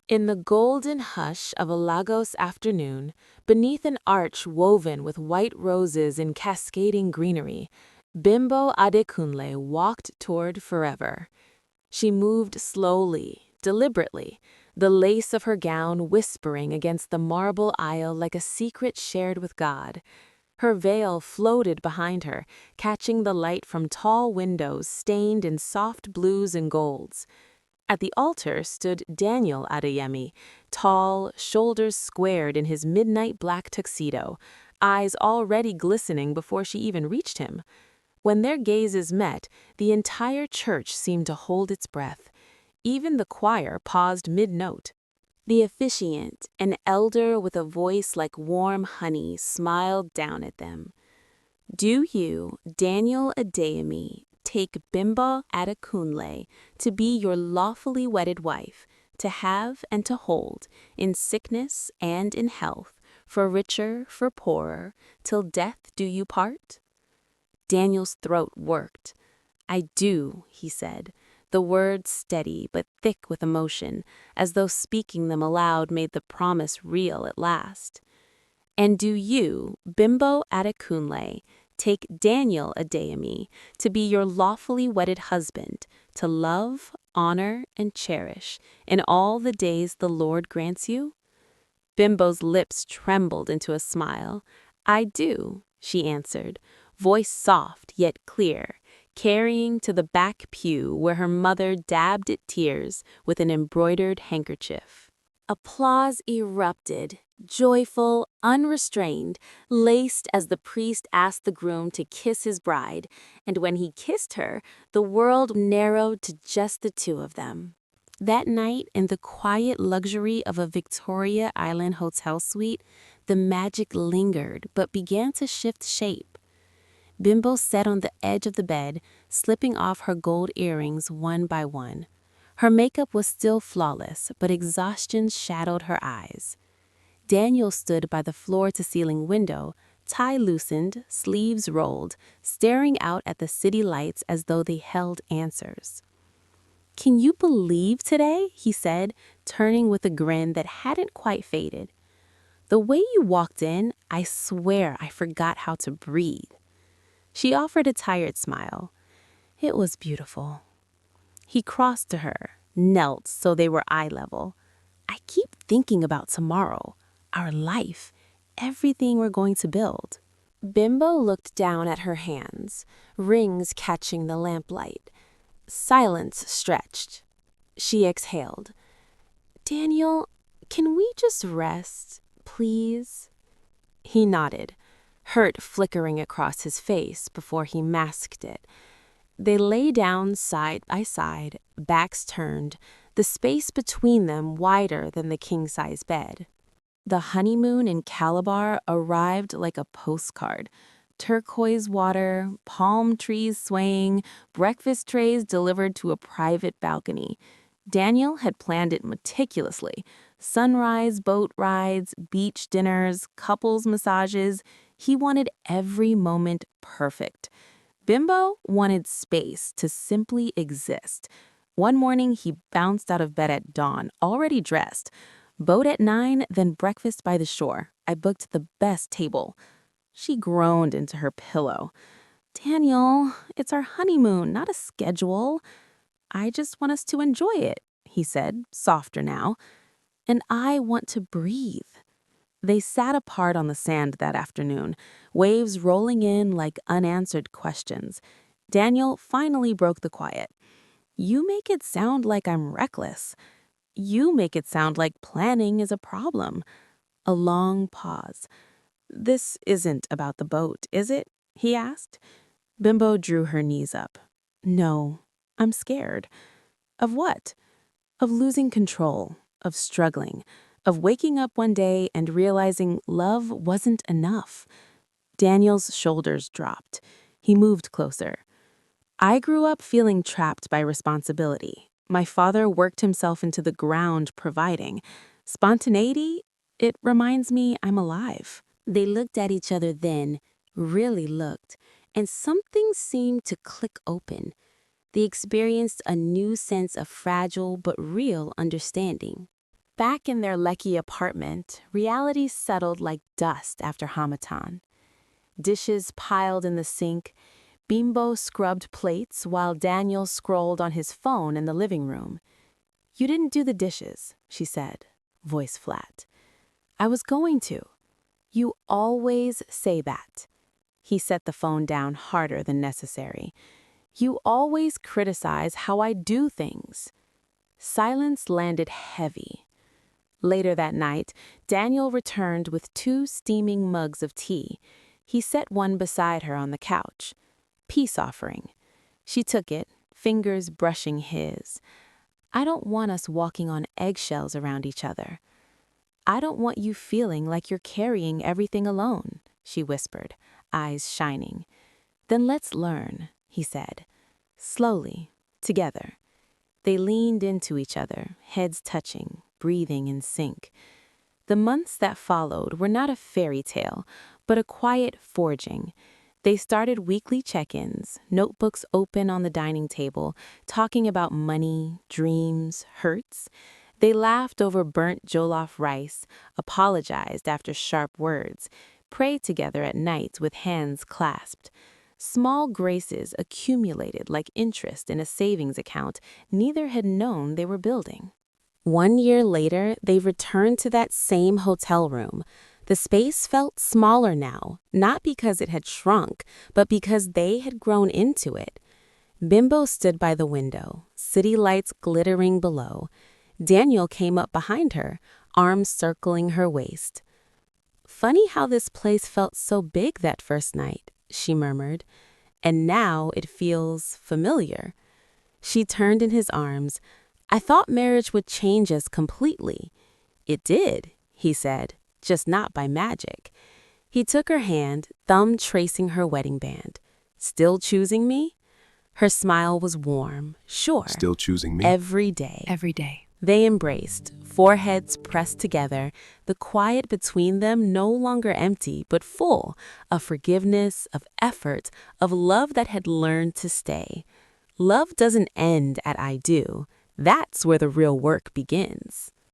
In the golden hush of a Lagos afternoon, beneath an arch woven with white roses in cascading greenery, Bimbo Adekunle walked toward forever. She moved slowly, deliberately, the lace of her gown whispering against the marble aisle like a secret shared with God. Her veil floated behind her, catching the light from tall windows stained in soft blues and golds. At the altar stood Daniel Adeyemi, tall, shoulders squared in his midnight black tuxedo, eyes already glistening before she even reached him. When their gazes met, the entire church seemed to hold its breath. Even the choir paused mid-note. The officiant, an elder with a voice like warm honey, smiled down at them. Do you, Daniel Adeyemi, take Bimbo Adekunle to be your lawfully wedded wife, to have and to hold, in sickness and in health, for richer, for poorer, till death do you part? Daniel's throat worked. I do, he said, the words steady but thick with emotion, as though speaking them aloud made the promise real at last. And do you, Bimbo Adekunle, take Daniel Adeyemi to be your lawfully wedded husband, to love, honor, and cherish in all the days the Lord grants you? Bimbo's lips trembled into a smile. I do, she answered, voice soft yet clear, carrying to the back pew where her mother dabbed at tears with an embroidered handkerchief. Applause erupted, joyful, unrestrained, laced as the priest asked the groom to kiss his bride, and when he kissed her, the world narrowed to just the two of them. That night, in the quiet luxury of a Victoria Island hotel suite, the magic lingered but began to shift shape. Bimbo sat on the edge of the bed, slipping off her gold earrings one by one. Her makeup was still flawless, but exhaustion shadowed her eyes. Daniel stood by the floor-to-ceiling window, tie loosened, sleeves rolled, staring out at the city lights as though they held answers. Can you believe today? He said, turning with a grin that hadn't quite faded. The way you walked in, I swear I forgot how to breathe. She offered a tired smile. It was beautiful. He crossed to her, knelt so they were eye level. I keep thinking about tomorrow, our life, everything we're going to build. Bimbo looked down at her hands, rings catching the lamplight. Silence stretched. She exhaled. Daniel, can we just rest, please? He nodded, hurt flickering across his face before he masked it. They lay down side by side, backs turned, the space between them wider than the king-size bed. The honeymoon in Calabar arrived like a postcard. Turquoise water, palm trees swaying, breakfast trays delivered to a private balcony. Daniel had planned it meticulously. Sunrise boat rides, beach dinners, couples massages. He wanted every moment perfect. Bimbo wanted space to simply exist. One morning, he bounced out of bed at dawn, already dressed. Boat at 9, then breakfast by the shore. I booked the best table. She groaned into her pillow. Daniel, it's our honeymoon, not a schedule. I just want us to enjoy it, he said, softer now. And I want to breathe. They sat apart on the sand that afternoon, waves rolling in like unanswered questions. Daniel finally broke the quiet. You make it sound like I'm reckless. You make it sound like planning is a problem. A long pause. This isn't about the boat, is it? He asked. Bimbo drew her knees up. No, I'm scared. Of what? Of losing control, of struggling, of waking up one day and realizing love wasn't enough. Daniel's shoulders dropped. He moved closer. I grew up feeling trapped by responsibility. My father worked himself into the ground providing. Spontaneity, it reminds me I'm alive. They looked at each other then, really looked, and something seemed to click open. They experienced a new sense of fragile but real understanding. Back in their Lekki apartment, reality settled like dust after Hamatan. Dishes piled in the sink, Bimbo scrubbed plates while Daniel scrolled on his phone in the living room. "You didn't do the dishes," she said, voice flat. "I was going to." "You always say that." He set the phone down harder than necessary. "You always criticize how I do things." Silence landed heavy. Later that night, Daniel returned with 2 steaming mugs of tea. He set one beside her on the couch. Peace offering. She took it, fingers brushing his. "I don't want us walking on eggshells around each other. I don't want you feeling like you're carrying everything alone," she whispered, eyes shining. "Then let's learn," he said. Slowly, together. They leaned into each other, heads touching, breathing in sync. The months that followed were not a fairy tale, but a quiet forging. They started weekly check-ins, notebooks open on the dining table, talking about money, dreams, hurts. They laughed over burnt jollof rice, apologized after sharp words, prayed together at night with hands clasped. Small graces accumulated like interest in a savings account neither had known they were building. 1 year later, they returned to that same hotel room. The space felt smaller now, not because it had shrunk, but because they had grown into it. Bimbo stood by the window, city lights glittering below. Daniel came up behind her, arms circling her waist. "Funny how this place felt so big that first night," she murmured. "And now it feels familiar." She turned in his arms. "I thought marriage would change us completely." "It did," he said, "just not by magic." He took her hand, thumb tracing her wedding band. "Still choosing me?" Her smile was warm. "Sure." Still choosing me? Every day. Every day. They embraced, foreheads pressed together, the quiet between them no longer empty but full of forgiveness, of effort, of love that had learned to stay. Love doesn't end at "I do." That's where the real work begins.